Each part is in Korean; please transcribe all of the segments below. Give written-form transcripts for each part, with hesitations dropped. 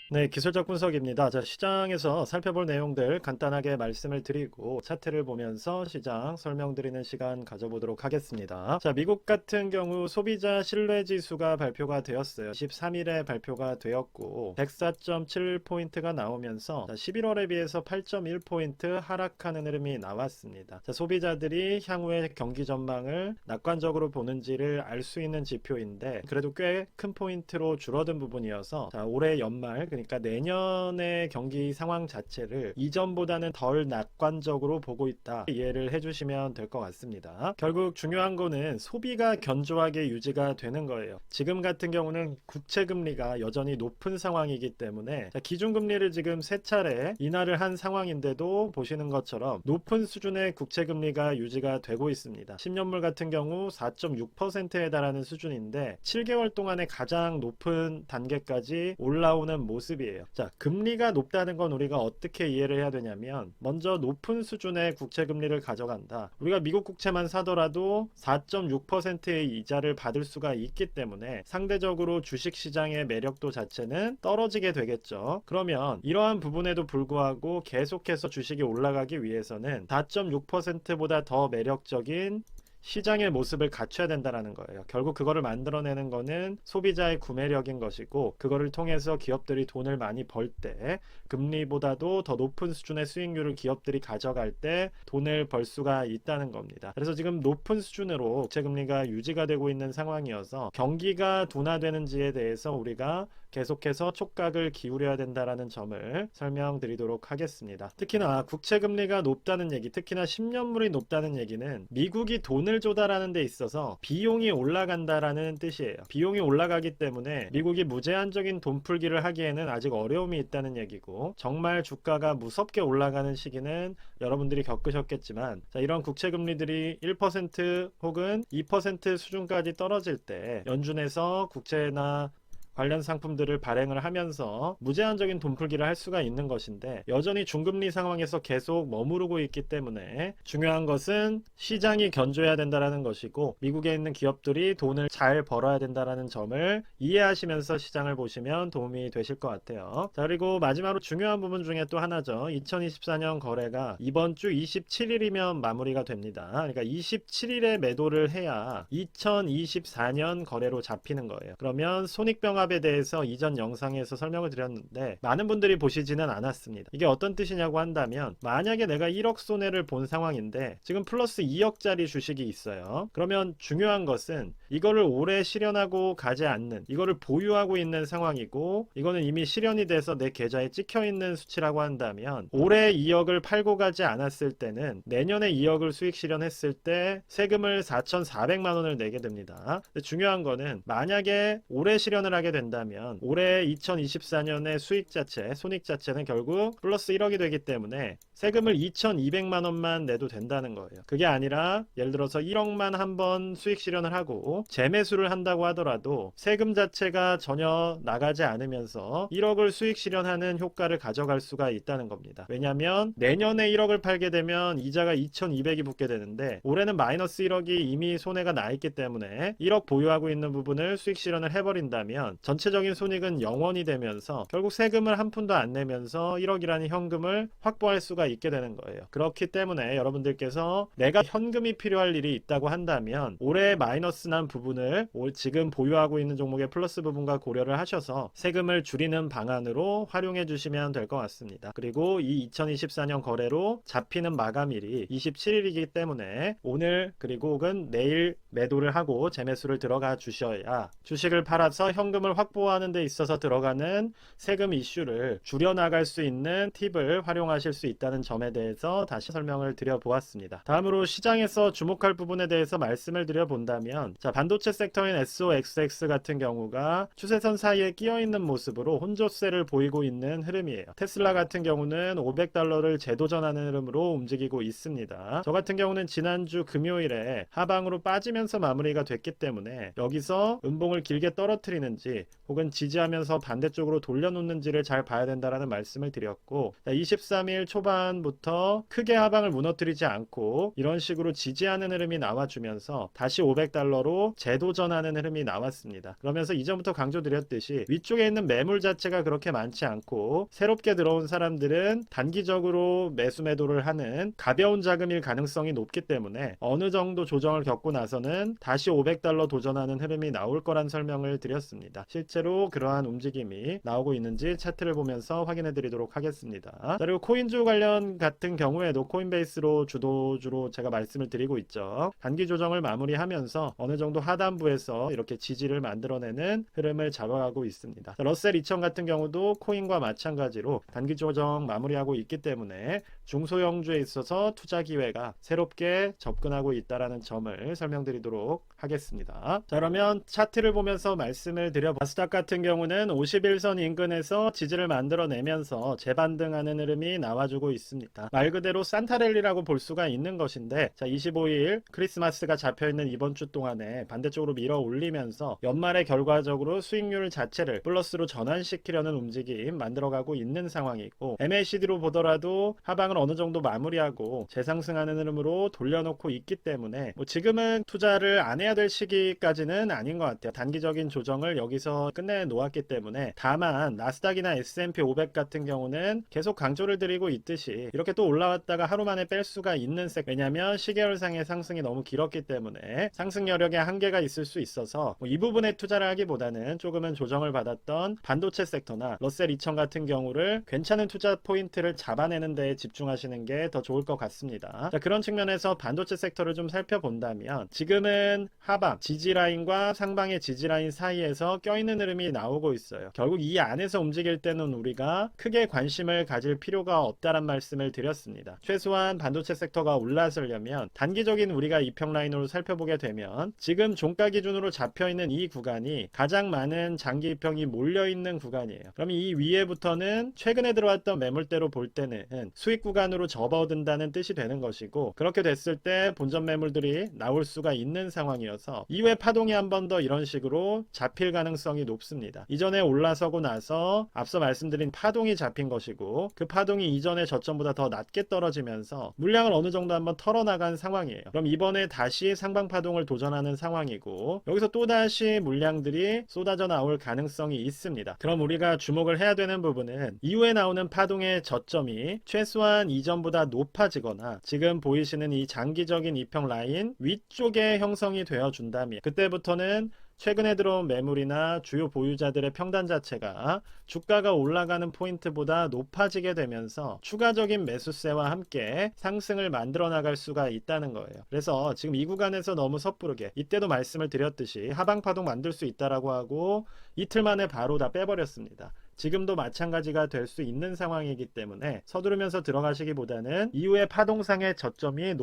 네, 기술적 분석입니다. 자, 시장에서 살펴볼 내용들 간단하게 말씀을 드리고 차트를 보면서 시장 설명드리는 시간 가져보도록 하겠습니다. 자, 미국 같은 경우 소비자 신뢰 지수가 발표가 되었어요. 23일에 발표가 되었고 104.7포인트가 나오면서 11월에 비해서 8.1포인트 하락하는 흐름이 나왔습니다. 자, 소비자들이 향후의 경기 전망을 낙관적으로 보는지를 알 수 있는 지표인데 그래도 꽤 큰 포인트로 줄어든 부분이어서 자, 올해 연말 그러니까 내년의 경기 상황 자체를 이전보다는 덜 낙관적으로 보고 있다. 이해를 해주시면 될 것 같습니다. 결국 중요한 거는 소비가 견조하게 유지가 되는 거예요. 지금 같은 경우는 국채금리가 여전히 높은 상황이기 때문에 기준금리를 지금 세 차례 인하를 한 상황인데도 보시는 것처럼 높은 수준의 국채금리가 유지가 되고 있습니다. 10년물 같은 경우 4.6%에 달하는 수준인데 7개월 동안에 가장 높은 단계까지 올라오는 모습이에요. 자, 금리가 높다는 건 우리가 어떻게 이해를 해야 되냐면 먼저 높은 수준의 국채 금리를 가져간다. 우리가 미국 국채만 사더라도 4.6%의 이자를 받을 수가 있기 때문에 상대적으로 주식 시장의 매력도 자체는 떨어지게 되겠죠. 그러면 이러한 부분에도 불구하고 계속해서 주식이 올라가기 위해서는 4.6%보다 더 매력적인 시장의 모습을 갖춰야 된다는 거예요. 결국 그거를 만들어내는 거는 소비자의 구매력인 것이고 그거를 통해서 기업들이 돈을 많이 벌 때 금리보다도 더 높은 수준의 수익률을 기업들이 가져갈 때 돈을 벌 수가 있다는 겁니다. 그래서 지금 높은 수준으로 국채 금리가 유지가 되고 있는 상황이어서 경기가 둔화되는지에 대해서 우리가 계속해서 촉각을 기울여야 된다는 점을 설명드리도록 하겠습니다. 특히나 국채 금리가 높다는 얘기, 특히나 10년물이 높다는 얘기는 미국이 돈을 조달하는 데 있어서 비용이 올라간다라는 뜻이에요. 비용이 올라가기 때문에 미국이 무제한적인 돈 풀기를 하기에는 아직 어려움이 있다는 얘기고 정말 주가가 무섭게 올라가는 시기는 여러분들이 겪으셨겠지만 자, 이런 국채 금리들이 1% 혹은 2% 수준까지 떨어질 때 연준에서 국채나 관련 상품들을 발행을 하면서 무제한적인 돈풀기를 할 수가 있는 것인데 여전히 중금리 상황에서 계속 머무르고 있기 때문에 중요한 것은 시장이 견조해야 된다는 것이고 미국에 있는 기업들이 돈을 잘 벌어야 된다는 점을 이해하시면서 시장을 보시면 도움이 되실 것 같아요. 자, 그리고 마지막으로 중요한 부분 중에 또 하나죠. 2024년 거래가 이번 주 27일이면 마무리가 됩니다. 그러니까 27일에 매도를 해야 2024년 거래로 잡히는 거예요. 그러면 손익병합 에 대해서 이전 영상에서 설명을 드렸는데 많은 분들이 보시지는 않았습니다. 이게 어떤 뜻이냐고 한다면 만약에 내가 1억 손해를 본 상황인데 지금 플러스 2억짜리 주식이 있어요. 그러면 중요한 것은 이거를 오래 실현하고 가지 않는 이거를 보유하고 있는 상황이고 이거는 이미 실현이 돼서 내 계좌에 찍혀 있는 수치라고 한다면 올해 2억을 팔고 가지 않았을 때는 내년에 2억을 수익 실현했을 때 세금을 4,400만 원을 내게 됩니다. 근데 중요한 거는 만약에 올해 실현을 하게 된다면 올해 2024년의 수익 자체, 손익 자체는 결국 플러스 1억이 되기 때문에 세금을 2,200만 원만 내도 된다는 거예요. 그게 아니라 예를 들어서 1억만 한번 수익 실현을 하고 재매수를 한다고 하더라도 세금 자체가 전혀 나가지 않으면서 1억을 수익 실현하는 효과를 가져갈 수가 있다는 겁니다. 왜냐하면 내년에 1억을 팔게 되면 이자가 2,200이 붙게 되는데 올해는 마이너스 1억이 이미 손해가 나 있기 때문에 1억 보유하고 있는 부분을 수익 실현을 해버린다면 전체적인 손익은 0원이 되면서 결국 세금을 한 푼도 안 내면서 1억이라는 현금을 확보할 수가 있게 되는 거예요. 그렇기 때문에 여러분들께서 내가 현금이 필요할 일이 있다고 한다면 올해 마이너스 난 부분을 지금 보유하고 있는 종목의 플러스 부분과 고려를 하셔서 세금을 줄이는 방안으로 활용해 주시면 될 것 같습니다. 그리고 이 2024년 거래로 잡히는 마감일이 27일이기 때문에 오늘 그리고 혹은 내일 매도를 하고 재매수를 들어가 주셔야 주식을 팔아서 현금을 확보하는 데 있어서 들어가는 세금 이슈를 줄여나갈 수 있는 팁을 활용하실 수 있다는 점에 대해서 다시 설명을 드려보았습니다. 다음으로 시장에서 주목할 부분에 대해서 말씀을 드려본다면 자, 반도체 섹터인 SOXX 같은 경우가 추세선 사이에 끼어있는 모습으로 혼조세를 보이고 있는 흐름이에요. 테슬라 같은 경우는 $500를 재도전하는 흐름으로 움직이고 있습니다. 저 같은 경우는 지난주 금요일에 하방으로 빠지면서 마무리가 됐기 때문에 여기서 음봉을 길게 떨어뜨리는지 놓는지 혹은 지지하면서 반대쪽으로 돌려놓는지를 잘 봐야 된다라는 말씀을 드렸고, 23일 초반부터 크게 하방을 무너뜨리지 않고 이런 식으로 지지하는 흐름이 나와주면서 다시 500달러로 재도전하는 흐름이 나왔습니다. 그러면서 이전부터 강조드렸듯이 위쪽에 있는 매물 자체가 그렇게 많지 않고 새롭게 들어온 사람들은 단기적으로 매수 매도를 하는 가벼운 자금일 가능성이 높기 때문에 어느 정도 조정을 겪고 나서는 다시 500달러 도전하는 흐름이 나올 거란 설명을 드렸습니다. 실제로 그러한 움직임이 나오고 있는지 차트를 보면서 확인해 드리도록 하겠습니다. 자, 그리고 코인주 관련 같은 경우에도 코인베이스로 주도주로 제가 말씀을 드리고 있죠. 단기 조정을 마무리하면서 어느 정도 하단부에서 이렇게 지지를 만들어내는 흐름을 잡아가고 있습니다. 자, 러셀 2000 같은 경우도 코인과 마찬가지로 단기 조정 마무리하고 있기 때문에 중소형주에 있어서 투자 기회가 새롭게 접근하고 있다는 점을 설명드리도록 하겠습니다. 자, 그러면 차트를 보면서 말씀을 드려 나스닥 같은 경우는 51선 인근에서 지지를 만들어내면서 재반등하는 흐름이 나와주고 있습니다. 말 그대로 산타랠리라고 볼 수가 있는 것인데, 자, 25일 크리스마스가 잡혀있는 이번 주 동안에 반대쪽으로 밀어 올리면서 연말에 결과적으로 수익률 자체를 플러스로 전환시키려는 움직임 만들어가고 있는 상황이고, MACD로 보더라도 하방을 어느 정도 마무리하고 재상승하는 흐름으로 돌려놓고 있기 때문에 지금은 투자를 안 해야 될 시기까지는 아닌 것 같아요. 단기적인 조정을 여기서 끝내 놓았기 때문에. 다만 나스닥이나 S&P 500 같은 경우는 계속 강조를 드리고 있듯이 이렇게 또 올라왔다가 하루 만에 뺄 수가 있는 왜냐면 시계열상의 상승이 너무 길었기 때문에 상승 여력에 한계가 있을 수 있어서 이 부분에 투자를 하기보다는 조금은 조정을 받았던 반도체 섹터나 러셀 2000 같은 경우를 괜찮은 투자 포인트를 잡아내는 데 집중하시는 게 더 좋을 것 같습니다. 자, 그런 측면에서 반도체 섹터를 좀 살펴본다면 지금은 하방 지지라인과 상방의 지지라인 사이에서 껴있는 흐름이 나오고 있어요. 결국 이 안에서 움직일 때는 우리가 크게 관심을 가질 필요가 없다란 말씀을 드렸습니다. 최소한 반도체 섹터가 올라서려면 단기적인 우리가 이평 라인으로 살펴보게 되면 지금 종가 기준으로 잡혀있는 이 구간이 가장 많은 장기 이평이 몰려있는 구간이에요. 그럼 이 위에부터는 최근에 들어왔던 매물대로 볼 때는 수익 구간으로 접어든다는 뜻이 되는 것이고, 그렇게 됐을 때 본전 매물들이 나올 수가 있는 상황이어서 이후에 파동이 한 번 더 이런 식으로 잡힐 가능성이 높습니다. 이전에 올라서고 나서 앞서 말씀드린 파동이 잡힌 것이고, 그 파동이 이전의 저점보다 더 낮게 떨어지면서 물량을 어느 정도 한번 털어나간 상황이에요. 그럼 이번에 다시 상방 파동을 도전하는 상황이고, 여기서 또다시 물량들이 쏟아져 나올 가능성이 있습니다. 그럼 우리가 주목을 해야 되는 부분은 이후에 나오는 파동의 저점이 최소한 이전보다 높아지거나 지금 보이시는 이 장기적인 이평 라인 위쪽에 형성이 되어 준다면, 그때부터는 최근에 들어온 매물이나 주요 보유자들의 평단 자체가 주가가 올라가는 포인트보다 높아지게 되면서 추가적인 매수세와 함께 상승을 만들어 나갈 수가 있다는 거예요. 그래서 지금 이 구간에서 너무 섣부르게, 이때도 말씀을 드렸듯이 하방 파동 만들 수 있다라고 하고 이틀 만에 바로 다 빼버렸습니다. 지금도 마찬가지가 될 수 있는 상황이기 때문에 서두르면서 들어가시기보다는 이후에 파동상의 저점이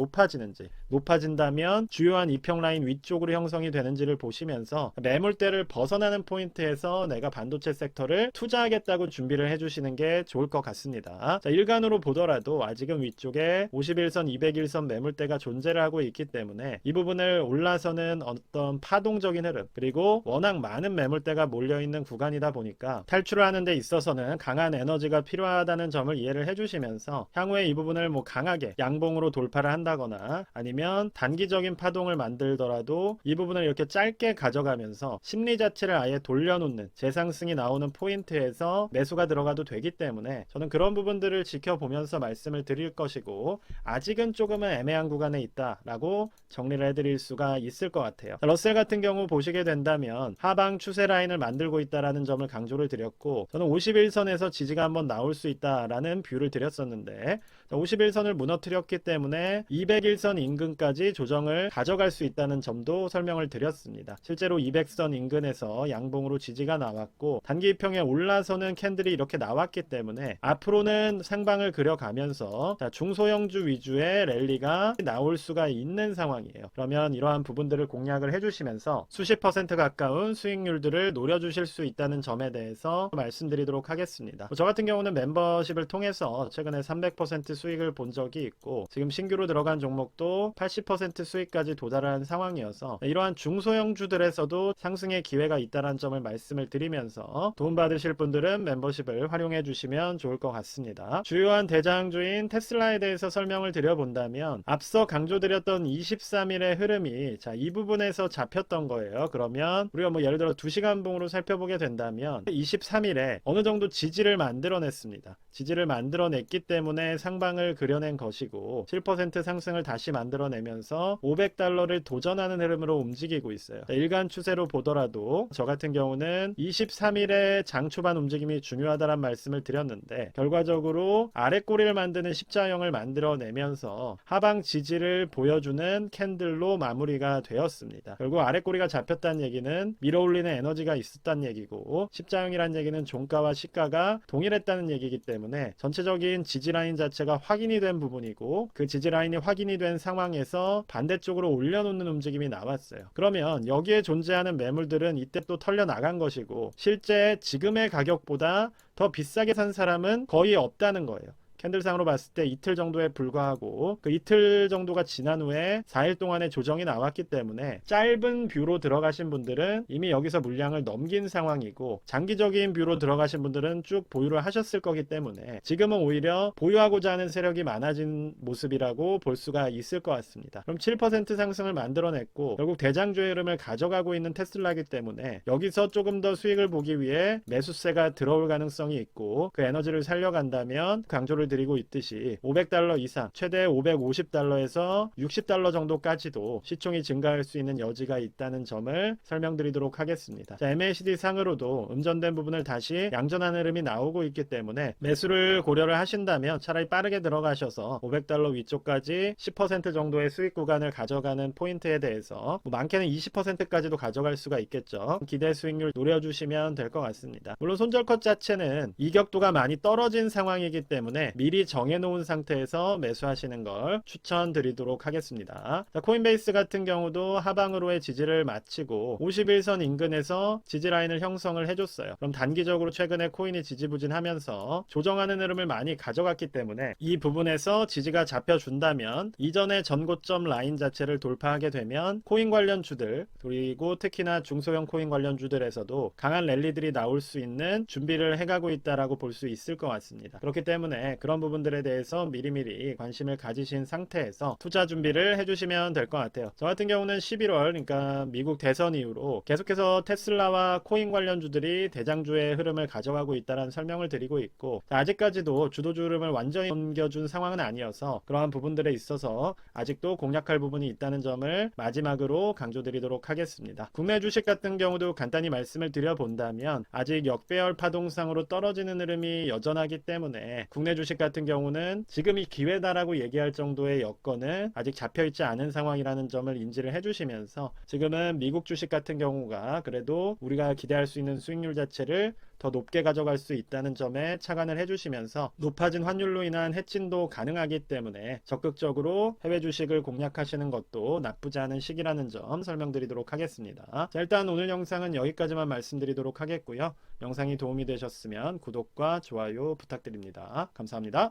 높아진다면 주요한 이평 라인 위쪽으로 형성이 되는지를 보시면서 매물대를 벗어나는 포인트에서 내가 반도체 섹터를 투자하겠다고 준비를 해주시는 게 좋을 것 같습니다. 자, 일간으로 보더라도 아직은 위쪽에 51선, 201선 매물대가 존재를 하고 있기 때문에 이 부분을 올라서는 어떤 파동적인 흐름, 그리고 워낙 많은 매물대가 몰려있는 구간이다 보니까 탈출을 하는 데 있어서는 강한 에너지가 필요하다는 점을 이해를 해주시면서 향후에 이 부분을 강하게 양봉으로 돌파를 한다거나 아니면 단기적인 파동을 만들더라도 이 부분을 이렇게 짧게 가져가면서 심리 자체를 아예 돌려놓는 재상승이 나오는 포인트에서 매수가 들어가도 되기 때문에 저는 그런 부분들을 지켜보면서 말씀을 드릴 것이고, 아직은 조금은 애매한 구간에 있다라고 정리를 해드릴 수가 있을 것 같아요. 러셀 같은 경우 보시게 된다면 하방 추세 라인을 만들고 있다라는 점을 강조를 드렸고, 저는 51선에서 지지가 한번 나올 수 있다라는 뷰를 드렸었는데 51선을 무너뜨렸기 때문에 201선 인근까지 조정을 가져갈 수 있다는 점도 설명을 드렸습니다. 실제로 200선 인근에서 양봉으로 지지가 나왔고 단기 이평에 올라서는 캔들이 이렇게 나왔기 때문에 앞으로는 상방을 그려가면서 중소형주 위주의 랠리가 나올 수가 있는 상황이에요. 그러면 이러한 부분들을 공략을 해주시면서 수십 퍼센트 가까운 수익률들을 노려주실 수 있다는 점에 대해서 말씀 말씀드리도록 하겠습니다. 저 같은 경우는 멤버십을 통해서 최근에 300% 수익을 본 적이 있고 지금 신규로 들어간 종목도 80% 수익까지 도달한 상황이어서 이러한 중소형주들에서도 상승의 기회가 있다는 점을 말씀을 드리면서 도움받으실 분들은 멤버십을 활용해 주시면 좋을 것 같습니다. 주요한 대장주인 테슬라에 대해서 설명을 드려본다면 앞서 강조드렸던 23일의 흐름이 이 부분에서 잡혔던 거예요. 그러면 우리가 예를 들어 2시간 봉으로 살펴보게 된다면 23일에 어느 정도 지지를 만들어냈습니다. 지지를 만들어냈기 때문에 상방을 그려낸 것이고 7% 상승을 다시 만들어내면서 $500를 도전하는 흐름으로 움직이고 있어요. 일간 추세로 보더라도 저 같은 경우는 23일에 장 초반 움직임이 중요하다는 말씀을 드렸는데 결과적으로 아랫꼬리를 만드는 십자형을 만들어내면서 하방 지지를 보여주는 캔들로 마무리가 되었습니다. 결국 아랫꼬리가 잡혔다는 얘기는 밀어올리는 에너지가 있었다는 얘기고 십자형이란 얘기는 종가와 시가가 동일했다는 얘기이기 때문에 전체적인 지지라인 자체가 확인이 된 부분이고 그 지지라인이 확인이 된 상황에서 반대쪽으로 올려놓는 움직임이 나왔어요. 그러면 여기에 존재하는 매물들은 이때 또 털려 나간 것이고 실제 지금의 가격보다 더 비싸게 산 사람은 거의 없다는 거예요. 캔들상으로 봤을 때 이틀 정도에 불과하고 그 이틀 정도가 지난 후에 4일 동안의 조정이 나왔기 때문에 짧은 뷰로 들어가신 분들은 이미 여기서 물량을 넘긴 상황이고 장기적인 뷰로 들어가신 분들은 쭉 보유를 하셨을 거기 때문에 지금은 오히려 보유하고자 하는 세력이 많아진 모습이라고 볼 수가 있을 것 같습니다. 그럼 7% 상승을 만들어냈고 결국 대장주의 흐름을 가져가고 있는 테슬라이기 때문에 여기서 조금 더 수익을 보기 위해 매수세가 들어올 가능성이 있고 그 에너지를 살려간다면 강조를 드리고 있듯이 $500 이상 최대 $550에서 $60 정도까지도 시총이 증가할 수 있는 여지가 있다는 점을 설명드리도록 하겠습니다. MACD 상으로도 음전된 부분을 다시 양전하는 흐름이 나오고 있기 때문에 매수를 고려를 하신다면 차라리 빠르게 들어가셔서 $500 위쪽까지 10% 정도의 수익 구간을 가져가는 포인트에 대해서 많게는 20%까지도 가져갈 수가 있겠죠. 기대 수익률 노려주시면 될 것 같습니다. 물론 손절컷 자체는 이격도가 많이 떨어진 상황이기 때문에 미리 정해놓은 상태에서 매수하시는 걸 추천드리도록 하겠습니다. 코인베이스 같은 경우도 하방으로의 지지를 마치고 51선 인근에서 지지라인을 형성을 해줬어요. 그럼 단기적으로 최근에 코인이 지지부진하면서 조정하는 흐름을 많이 가져갔기 때문에 이 부분에서 지지가 잡혀준다면 이전의 전고점 라인 자체를 돌파하게 되면 코인 관련주들 그리고 특히나 중소형 코인 관련주들에서도 강한 랠리들이 나올 수 있는 준비를 해가고 있다라고 볼 수 있을 것 같습니다. 그렇기 때문에 그런 부분들에 대해서 미리미리 관심을 가지신 상태에서 투자 준비를 해주시면 될 것 같아요. 저 같은 경우는 11월 그러니까 미국 대선 이후로 계속해서 테슬라와 코인 관련주들이 대장주의 흐름을 가져가고 있다는 설명을 드리고 있고 아직까지도 주도주 흐름을 완전히 넘겨준 상황은 아니어서 그러한 부분들에 있어서 아직도 공략할 부분이 있다는 점을 마지막으로 강조드리도록 하겠습니다. 국내 주식 같은 경우도 간단히 말씀을 드려본다면 아직 역배열 파동상으로 떨어지는 흐름이 여전하기 때문에 국내 주식 같은 경우는 지금이 기회다라고 얘기할 정도의 여건은 아직 잡혀있지 않은 상황이라는 점을 인지를 해주시면서 지금은 미국 주식 같은 경우가 그래도 우리가 기대할 수 있는 수익률 자체를 더 높게 가져갈 수 있다는 점에 착안을 해주시면서 높아진 환율로 인한 해칭도 가능하기 때문에 적극적으로 해외 주식을 공략하시는 것도 나쁘지 않은 시기라는 점 설명드리도록 하겠습니다. 자, 일단 오늘 영상은 여기까지만 말씀드리도록 하겠고요. 영상이 도움이 되셨으면 구독과 좋아요 부탁드립니다. 감사합니다.